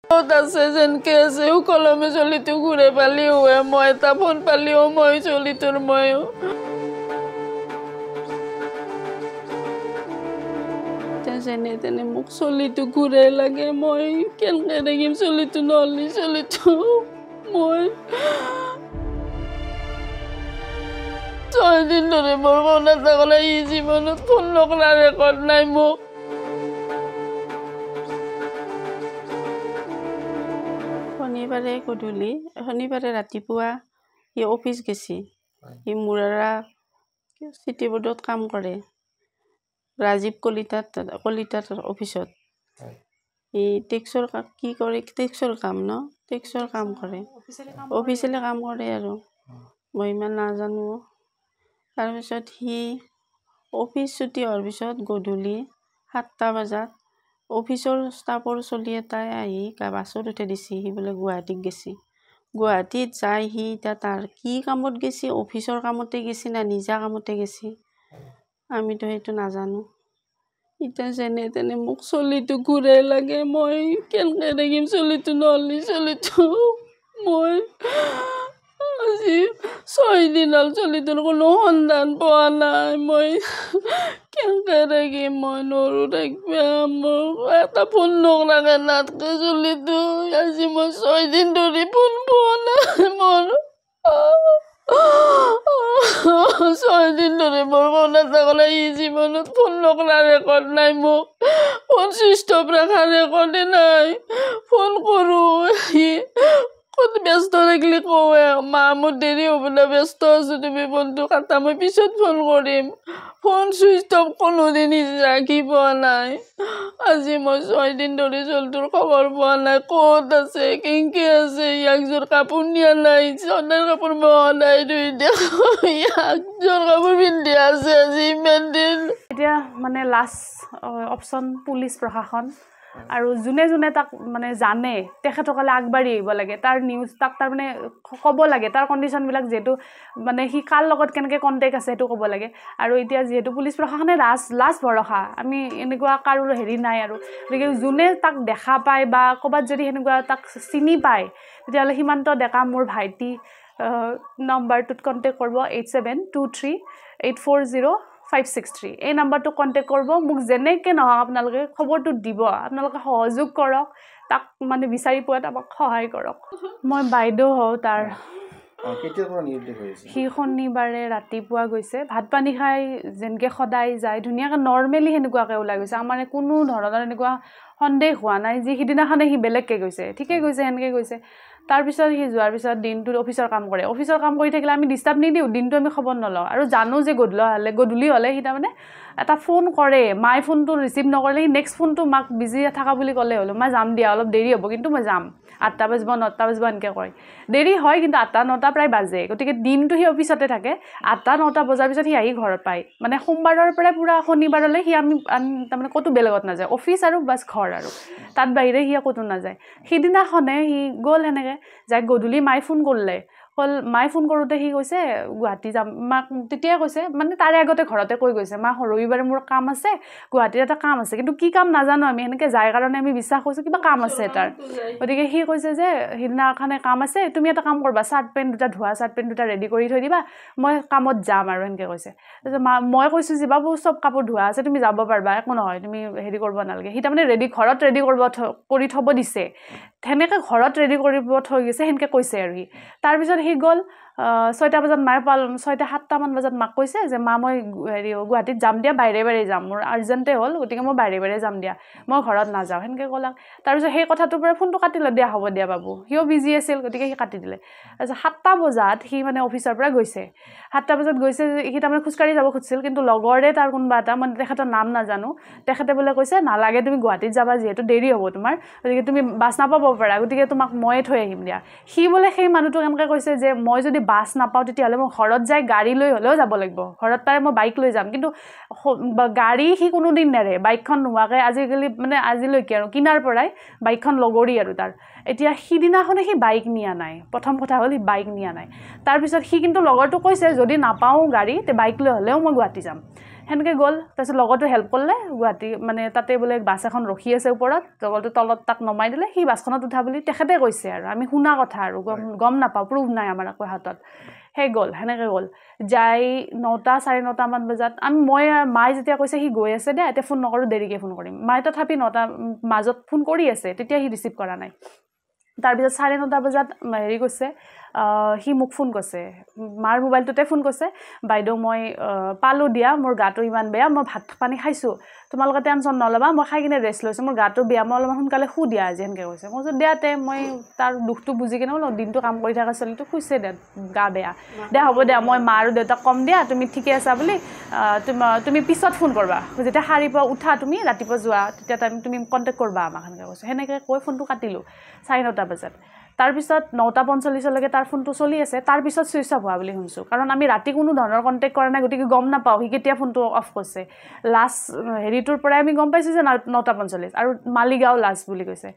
আছে যেনকে আছে কলমে চলিটো ঘূৰে পালিও মই এটা ফোন পালিও মই চলিটোৰ ময়ো যেনে তেনে মোক চলিটো ঘূৰে লাগে মই কেনেকে দেখিম চলিটো নহ'লে চলিটো মই 6 দিন ধৰে মোৰ ফোন এটা ক'লে ই জীৱনত ফোন নকৰা ৰেকৰ্ড নাই মোক শনিবাৰে গধূলি শনিবাৰে ৰাতিপুৱা সি অফিচ গেছি সি মুৰাৰা চিটি বোৰ্ডত কাম কৰে ৰাজীৱ কলিতাৰ অফিচত ই টেক্সৰ কি কৰে টেক্সৰ কাম ন টেক্সৰ কাম কৰে অফিচিয়েলি কাম কৰে আৰু মই ইমান নাজানো তাৰপিছত সি অফিচ ছুটি হোৱাৰ পিছত গধূলি 7টা বজাত অফিচৰ ষ্টাফৰ চলি এটাই আহি বাছত উঠে দিছি সি বোলে গুৱাহাটীত গেছি গুৱাহাটীত যাই সি এতিয়া তাৰ কি কামত গেছি অফিচৰ কামতে গেছি না নিজা কামতে গেছি আমিতো সেইটো নাজানো এতিয়া যেনে তেনে মোক চলিটো ঘূৰে লাগে মই কেনেকে দেখিম চলিটো নহ'লে চলিটো মই আজি 6 দিন হ'ল চলিটোৰ কোনো সন্ধান পোৱা নাই মই কেনেকে দেখিম মই নৰো থাকিবা মোক এটা ফোন নকৰাকে নাথাকে চলিটো আজি মই 6 দিন ধৰি ফোন পোৱা নাই মোৰ 6 দিন ধৰে মোৰ ফোন এটা ক'লে ই জীৱনত ফোন নকৰা ৰেকৰ্ড নাই মোক ফোন চুইচ অফ ৰখা ৰেকৰ্ডে নাই ফোন কৰোঁ সি ক'ত ব্যস্ত থাকিলে কওঁৱে মা মোৰ দেৰি হ'ব না ব্যস্ত আছোঁ তুমি ফোনটো কাটা মই পিছত ফোন কৰিম ফোন চুইচ অফ কোনোদিন ৰাখি পোৱা নাই আজি মই 6 দিন ধৰি চলটোৰ খবৰ পোৱা নাই ক'ত আছে কেনেকে আছে একযোৰ কাপোৰ নিয়া নাই চন্দাৰ কাপোৰ মই সদায় ধুই দিওঁ একযোৰ কাপোৰ পিন্ধি আছে আজি ইমান দিন এতিয়া মানে লাষ্ট অপশ্যন পুলিচ প্ৰশাসন আৰু যোনে যোনে তাক মানে জানে তেখেতসকলে আগবাঢ়ি আহিব লাগে তাৰ নিউজ তাক তাৰ মানে ক'ব লাগে তাৰ কণ্ডিশ্যনবিলাক যিহেতু মানে সি কাৰ লগত কেনেকৈ কণ্টেক্ট আছে সেইটো ক'ব লাগে আৰু এতিয়া যিহেতু পুলিচ প্ৰশাসনে লাষ্ট ভৰসা আমি এনেকুৱা কাৰো হেৰি নাই আৰু গতিকে যোনে তাক দেখা পায় বা ক'ৰবাত যদি সেনেকুৱা তাক চিনি পায় তেতিয়াহ'লে সীমান্ত ডেকা মোৰ ভাইটি নম্বৰটোত কণ্টেক্ট কৰিব 8723840563 এই নম্বৰটো কণ্টেক্ট কৰিব মোক যেনেকৈ নহওক আপোনালোকে খবৰটো দিব আপোনালোকে সহযোগ কৰক তাক মানে বিচাৰি পোৱাত আমাক সহায় কৰক মই বাইদেউ হওঁ তাৰ সি শনিবাৰে ৰাতিপুৱা গৈছে ভাত পানী খাই যেনেকৈ সদায় যায় ধুনীয়াকৈ নৰ্মেলি সেনেকুৱাকৈ ওলাই গৈছে আমাৰ কোনো ধৰণৰ এনেকুৱা সন্দেহ হোৱা নাই যি সিদিনাখনে সি বেলেগকৈ গৈছে ঠিকেই গৈছে সেনেকৈ গৈছে তাৰপিছত সি যোৱাৰ পিছত দিনটোত অফিচৰ কাম কৰে অফিচৰ কাম কৰি থাকিলে আমি ডিষ্টাৰ্ব নিদিওঁ দিনটো আমি খবৰ নলওঁ আৰু জানো যে গধূলি হ'লে সি তাৰমানে এটা ফোন কৰে মাই ফোনটো ৰিচিভ নকৰিলে সি নেক্সট ফোনটো মাক বিজি থকা বুলি ক'লে হ'লো মই যাম দিয়া অলপ দেৰি হ'ব কিন্তু মই যাম 8টা বাজিব 9টা বাজিব এনেকৈ কয় দেৰি হয় কিন্তু 8টা 9টা প্ৰায় বাজে গতিকে দিনটো সি অফিচতে থাকে 8টা 9টা বজাৰ পিছত সি আহি ঘৰত পায় মানে সোমবাৰৰ পৰা পূৰা শনিবাৰলৈ সি আমি তাৰমানে ক'তো বেলেগত নাযায় অফিচ আৰু বাছ ঘৰ আৰু তাত বাহিৰে সি ক'তো নাযায় সিদিনাখনে সি গ'ল সেনেকৈ যাই গধূলি মায়ে ফোন কৰিলে মায়ে ফোন কৰোঁতে সি কৈছে গুৱাহাটী যাম মাক তেতিয়াই কৈছে মানে তাৰে আগতে ঘৰতে কৈ গৈছে মা ৰবিবাৰে মোৰ কাম আছে গুৱাহাটীত এটা কাম আছে কিন্তু কি কাম নাজানো আমি সেনেকৈ যায় কাৰণে আমি বিশ্বাস কৰিছোঁ কিবা কাম আছে তাৰ গতিকে সি কৈছে যে সিদিনাখনে কাম আছে তুমি এটা কাম কৰিবা চাৰ্ট পেণ্ট দুটা ধোৱা চাৰ্ট পেণ্ট দুটা ৰেডি কৰি থৈ দিবা মই কামত যাম আৰু সেনেকৈ কৈছে তাৰপিছত মই কৈছোঁ যে বাবু চব কাপোৰ ধোৱা আছে তুমি যাব পাৰিবা একো নহয় তুমি হেৰি কৰিব নালাগে সি তাৰমানে ঘৰত ৰেডি কৰি থ'ব দিছে সেনেকৈ ঘৰত ৰেডি কৰিব থৈ গৈছে সেনেকৈ কৈছে আৰু সি তাৰপিছত সি গ'ল 6টা বজাত মায়ে 6টা 7টামান বজাত মাক কৈছে যে মা মই হেৰি গুৱাহাটীত যাম দিয়া বাহিৰে যাম মোৰ আৰ্জেণ্টে হ'ল গতিকে মই বাহিৰে যাম দিয়া মই ঘৰত নাযাওঁ সেনেকৈ ক'লাক তাৰপিছত সেই কথাটোৰ পৰা ফোনটো কাটি লৈ দিয়া হ'ব দিয়া বাবু সিও বিজি আছিল গতিকে সি কাটি দিলে তাৰপিছত 7টা বজাত সি মানে অফিচৰ পৰা গৈছে 7টা বজাত গৈছে সি তাৰমানে খোজকাঢ়ি যাব খুজিছিল কিন্তু লগৰে তাৰ কোনোবা এটা মানে তেখেতৰ নাম নাজানো তেখেতে বোলে কৈছে নালাগে তুমি গুৱাহাটীত যাবা যিহেতু দেৰি হ'ব তোমাৰ গতিকে তুমি বাছ নাপাব পাৰা গতিকে তোমাক ময়ে থৈ আহিম দিয়া সি বোলে সেই মানুহটোক এনেকৈ কৈছে যে মই যদি বাছ নাপাওঁ তেতিয়াহ'লে মই ঘৰত যাই গাড়ী লৈ হ'লেও যাব লাগিব ঘৰত তাৰে মই বাইক লৈ যাম কিন্তু গাড়ী সি কোনোদিন নেৰে বাইকখন নোহোৱাকৈ আজিলৈকে আৰু কিনাৰ পৰাই বাইকখন লগৰী আৰু তাৰ এতিয়া সিদিনাখনে সি বাইক নিয়া নাই প্ৰথম কথা হ'ল সি বাইক নিয়া নাই তাৰপিছত সি কিন্তু লগৰটো কৈছে যদি নাপাওঁ গাড়ী তে বাইক লৈ হ'লেও মই গুৱাহাটী যাম সেনেকৈ গ'ল তাৰপিছত লগতো হেল্প কৰিলে গুৱাহাটী মানে তাতে বোলে বাছ এখন ৰখি আছে ওপৰত লগতো তলত তাক নমাই দিলে সি বাছখনত উঠা বুলি তেখেতে কৈছে আৰু আমি শুনা কথা আৰু গম নাপাওঁ প্ৰুফ নাই আমাৰ একো হাতত সেই গ'ল সেনেকৈ গ'ল যাই 9টা 9:30 মান বজাত মই মায়ে যেতিয়া কৈছে সি গৈ আছে দে এতিয়া ফোন নকৰোঁ দেৰিকৈ ফোন কৰিম মায়ে তথাপি 9টা মাজত ফোন কৰি আছে তেতিয়া সি ৰিচিভ কৰা নাই তাৰপিছত 9:30 বজাত হেৰি কৈছে সি মোক ফোন কৰিছে মাৰ মোবাইলটোতে ফোন কৈছে বাইদেউ মই পালোঁ দিয়া মোৰ গাটো ইমান বেয়া মই ভাত পানী খাইছোঁ তোমালোকে টেনশ্যন নল'বা মই খাই কিনে ৰেষ্ট লৈছোঁ মোৰ গাটো বেয়া মই অলপমান সোনকালে শু দিয়া আজি এনেকৈ কৈছে মই কৈছোঁ দিয়াতে মই তাৰ দুখটো বুজি কিনে বোলো দিনটো কাম কৰি থকা ছোৱালীটো শুইছে দে গা বেয়া দে হ'ব দিয়া মই মা আৰু দেউতাক কম দিয়া তুমি ঠিকে আছা বুলি তুমি পিছত ফোন কৰিবা যেতিয়া সাৰি পৰা উঠা তুমি ৰাতিপুৱা যোৱা তেতিয়া তুমি কণ্টেক্ট কৰিবা আমাক সেনেকৈ কৈছোঁ সেনেকৈ কৈ ফোনটো কাটিলোঁ 9:30 বজাত তাৰপিছত 9:45লৈকে তাৰ ফোনটো চলি আছে তাৰপিছত ছুইচ অফ হোৱা বুলি শুনিছোঁ কাৰণ আমি ৰাতি কোনো ধৰণৰ কণ্টেক্ট কৰা নাই গতিকে গম নাপাওঁ সি কেতিয়া ফোনটো অফ কৰিছে লাষ্ট হেৰিটোৰ পৰাই আমি গম পাইছোঁ যে 9:45 আৰু মালিগাঁও লাষ্ট বুলি কৈছে